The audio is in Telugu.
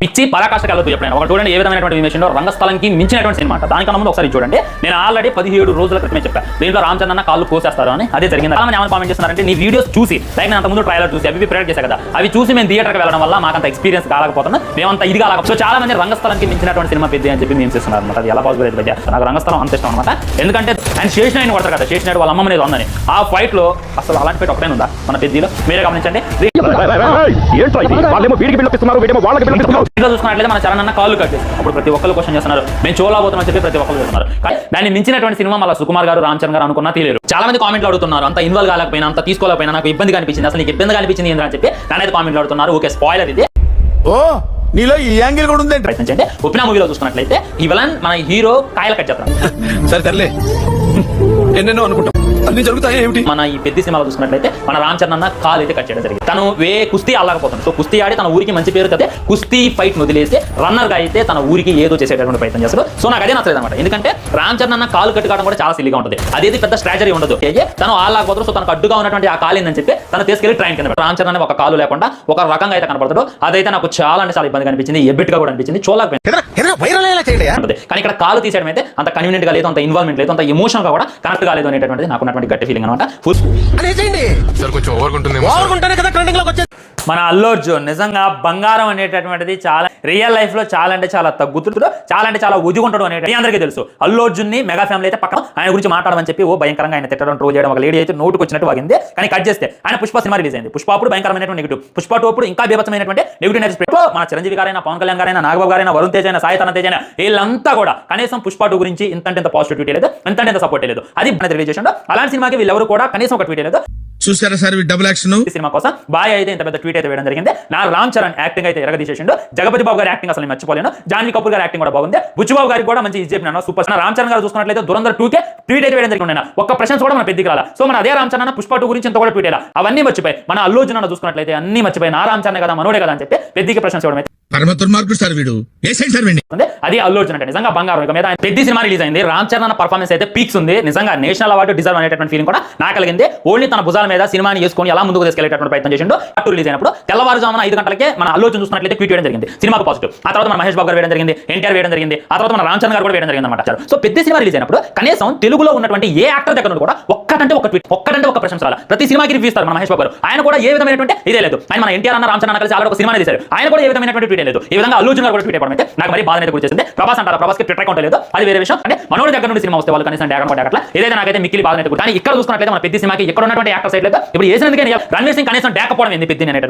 పిచ్చి పరాకాష్ఠకి వెళ్ళదు ఎప్పుడైనా ఒక చూడండి ఏ విధమైనటువంటి ఇన్వెషన్ రంగస్థలంకి మించినటువంటి సినిమా దానికన్నా ముందు ఒకసారి చూడండి. నేను ఆల్రెడీ 17 రోజుల క్రితమే చెప్పాను దీంట్లో రామ్ చరణ్ అన్న కాళ్ళు కోసేస్తారు అని. అదే జరిగింది. చాలా మంది ఏమైనా కామెంట్ చేస్తున్నారంటే నీ వీడియోస్ చూసి లైక్ నేను అంత ముందు ట్రైలర్ చూసి అవి ప్రిపేర్ చేశాను కదా, అవి చూసి మేము థియేటర్కి వెళ్ళడం వల్ల మాకు అంత ఎక్స్పీరియన్స్ కాలేకపోతున్నా, మేమంతా ఇది కాలేకపోతే. సో చాలా మంది రంగస్థలంకి మించినటువంటి సినిమా పెద్ద అని చెప్పి మేము చేస్తున్నారు అనమాట. అది ఎలా పాసిబుల్ అయితే నాకు రంగస్థలం అంత ఇష్టం అనమాట. ఎందుకంటే ఆయన శేషనాయుడు కొడతారు కదా, శేషనాయుడు వాళ్ళ అమ్మ అనేది ఉందని ఆ ఫైట్ లో అసలు అలాంటి ఫైట్ ఒకటే ఉందా మన పెద్దలో మీరే గమనించండి. చూసుకున్నట్లయితే మన చరణ్ అన్న కాళ్ళు కట్ చేసి అప్పుడు ప్రతి ఒక్కరు క్వశ్చన్ చేస్తున్నారు, మేము చూడబోతున్నాం చెప్పి ప్రతి ఒక్కరు చెప్తున్నారు. దాన్ని మించినటువంటి సినిమా మళ్ళీ సుకుమార్ గారు రామ్ చరణ్ గారు అనుకున్నా తీయలేరు. చాలా మంది కామెంట్లు అడుగుతున్నారు, అంత ఇన్వాల్వ్ కాలేకపోయినా అంత తీసుకోలేకపోయినా నాకు ఇబ్బంది అనిపించింది, అసలు నీకు ఇబ్బంది అనిపించింది ఏంటని చెప్పి నన్నైతే కామెంట్లు అడుగుతున్నారు. ఓకే స్పాయిలర్ ఇది. నీలో ఈ యాంగిల్ కూడా ఉంది. ప్రయత్నించండి. ఉప్పిన మూవీలో చూసుకున్నట్లయితే ఈ విలన్ మన హీరో కాయలు కట్ చేస్తాం. సరే తరలే ఎన్నెన్నో అనుకుంటాం అన్ని జరుగుతాయి ఏమిటి. మన ఈ పెద్ద సినిమాలో చూసుకున్నట్లయితే మన రామ్ చరణ్ అన్న కాలు అయితే కట్ చేయడం జరిగింది. తను కుస్తీ ఆడలేకపోతుంది. సో కుస్తీ ఆడి తన ఊరికి మంచి పేరు కదే కుస్తీ ఫైట్ వదిలేసి రన్నర్ గా అయితే తన ఊరికి ఏదో చేసేటటువంటి ప్రయత్నం చేస్తారు. సో నాకు అదే నచ్చలేదు అనమాట. ఎందుకంటే రామ్ చరణ్ అన్న కాలు కట్టు కావడం కూడా చాలా సిల్లీగా ఉంటుంది. అదేది పెద్ద స్ట్రాటజీ ఉండదు. తను ఆడలేకపోతారు. సో తనకు అడ్డుగా ఉన్నటువంటి ఆ కాలు ఏందని చెప్పి తను తీసుకెళ్లి ట్రైన్ కింద రామ్ చరణ్ ఒక కాలు లేకుండా ఒక రకంగా అయితే కనపడతాడు. అదైతే నాకు చాలా అంటే చాలా ఇబ్బందిగా అనిపించింది, ఎబ్బెట్టుగా కూడా అనిపించింది, చూడలేకపోయింది. కానీ ఇక్కడ కాలు తీసేయడం అయితే అంత కన్వీనియంట్ గా లేదు, అంత ఇన్వాల్వ్మెంట్ లేదు, అంత ఎమోషన్ గా కూడా కనెక్ట్ కాలేదు అనేటువంటిది నాకు ఉన్నటువంటి గట్టి ఫీలింగ్ అనమాట. మన అల్లు అర్జున్ నిజంగా బంగారం అనేటటువంటిది చాలా రియల్ లైఫ్ లో చాలా అంటే చాలా తగ్గుతుంటాడు, చాలా అంటే చాలా ఒదిగుంటాడు అనేది అందరికీ తెలుసు. అల్లు అర్జున్ ని మెగా ఫ్యామిలీ అయితే పక్కన ఆయన గురించి మాట్లాడమని చెప్పి భయంకరంగా ఆయన తిట్టడం ట్రోల్ చేయడం ఒక లేడీ అయితే నోటుకు వచ్చినట్టు వాగింది. కానీ కట్ చేస్తే ఆయన పుష్ప సినిమా రిలీజ్ అయింది. పుష్ప అప్పుడు భయంకరమైనటువంటి నెగిటివ్, పుష్ప 2 అప్పుడు ఇంకా బీభత్సమైనటువంటి నెగిటివ్ నెగిటివ్. మన చిరంజీవి గారైనా, పవన్ కళ్యాణ్ గారైనా, నాగబాబు గారైనా, వరుణ్ తేజ్ అయినా, సాయి తన తేజ్ అయినా వీళ్ళంతా కూడా కనీసం పుష్ప 2 గురించి ఇంత పాజిటివిటీ లేదు, ఇంత సపోర్ట్ లేదు. అది రిలీజ్ చేసిండు. అలాంటి సినిమాకి వీళ్ళెవరు కూడా కనీసం ఒక ట్వీట్ లేదు. చూసారా సార్ డబుల్ యాక్షన్ సినిమా కోసం బాయ్ అయితే ఇంత పెద్ద ట్వీట్ అయితే వేయడం జరిగింది. నా రామ్ చరణ్ యాక్టింగ్ అయితే ఎరగదీసేసిండు. జగపతి బాబు గారి యాక్టింగ్ అసలు మర్చిపోలేను. జాన్వీ కపూర్ గారి యాక్టింగ్ కూడా బాగుంది. బుచ్చిబాబు గారికి కూడా మంచి చెప్పినాను సూపర్. రామ్ చరణ్ గారు చూసుకున్నట్లయితే దురంధర్ 2కే ట్వీట్ అయితే వేయడం జరిగింది. ఒక్క ప్రశంస కూడా మన పెద్దకి రాలా. సో మన అదే రామ్ చరణ్ పుష్ప 2 గురించి ఎంత కూడా ట్వీట్ అయ్యాలి. అవన్నీ మర్చిపోయి మన అల్లు అర్జున్ అన్న చూసుకున్నట్లయితే అన్ని మర్చిపోయి నా రామ్ చరణ్ కదా మనోడే కదా అని చెప్పి పెద్దకి ప్రశంస ఇవ్వడం అది అల్లు అర్జున్ అంటే నిజంగా బంగారం. ఇక మీద పెద్ద సినిమా రిలీజ్ అయింది. రామ్ చరణ్ పర్ఫార్మెన్స్ అయితే పీక్స్ ఉంది. నిజంగా నేషనల్ అవార్డు డిజర్వ్ అనేటువంటి ఫీలింగ్ కూడా నాకు కలిగింది. ఓన్లీ తన భుజాల మీద సినిమాని వేసుకొని ఎలా ముందుకు తీసుకెళ్లేటటువంటి ప్రయత్నం చేసిండు. అటు రిలీజ్ అయినప్పుడు తెల్లవారుజామున 5 గంటలకే మన అల్లు అర్జున్ చూసినట్లయితే ట్వీట్ వేయడం జరిగింది సినిమాకు పాజిటివ్. ఆ తర్వాత మన మహేష్ బాబు గారు వేయడం జరిగింది, ఎన్టీఆర్ వేయడం జరిగింది, ఆ తర్వాత మన రామ్ చరణ్ గారు కూడా వేయడం జరిగింది అన్నమాట. సో పెద్ద సినిమా రిలీజ్ అయినప్పుడు కనీసం తెలుగులో ఉన్నటువంటి ఏ యాక్టర్ దగ్గర కూడా ఒక్కటంటే ఒక ట్వీట్, ఒక్కటంటే ఒక ప్రశంస రాలా. ప్రతి సినిమాకి రివ్యూ ఇస్తారు మన మహేష్ బాబు గారు. ఆయన కూడా ఏ విధమైనటువంటి ఇదే లేదు. ఆయన మన ఎన్టీఆర్ అన్న రామ్ చరణ్ కలిసి ఆల్రెడీ ఒక సినిమా తీశారు. ఆయన కూడా ఏ విధమైనటువంటి ట్వీట్ లేదు. ఈ విధంగా అల్లు అర్జున్ గారు కూడా ట్వీట్ చేయడం అయితే నాకు మరి బాధ అయితే గుర్తించింది. ప్రభాస్ అంటారు, ప్రభాస్ కి ట్విట్టర్ అకౌంట్ లేదు, అది వేరే విషయం. అంటే మనోడి దగ్గర నుండి సినిమా వస్తే వాళ్ళు కనీసం అట్లా ఏదైతే నాకైతే మిక్కిలి బాధ అయితే. కానీ ఇక్కడ చూసుకున్నట్లయితే మన పెద్ద సినిమాకి ఎక్కడ ఉన్నటువంటి యాక్టర్ సైడ్ లేదు. ఇప్పుడు వేసినందుకే రణ్వీర్ సింగ్ కనీసం డేకపోవడం ఏంది పెద్ద అనేటువంటి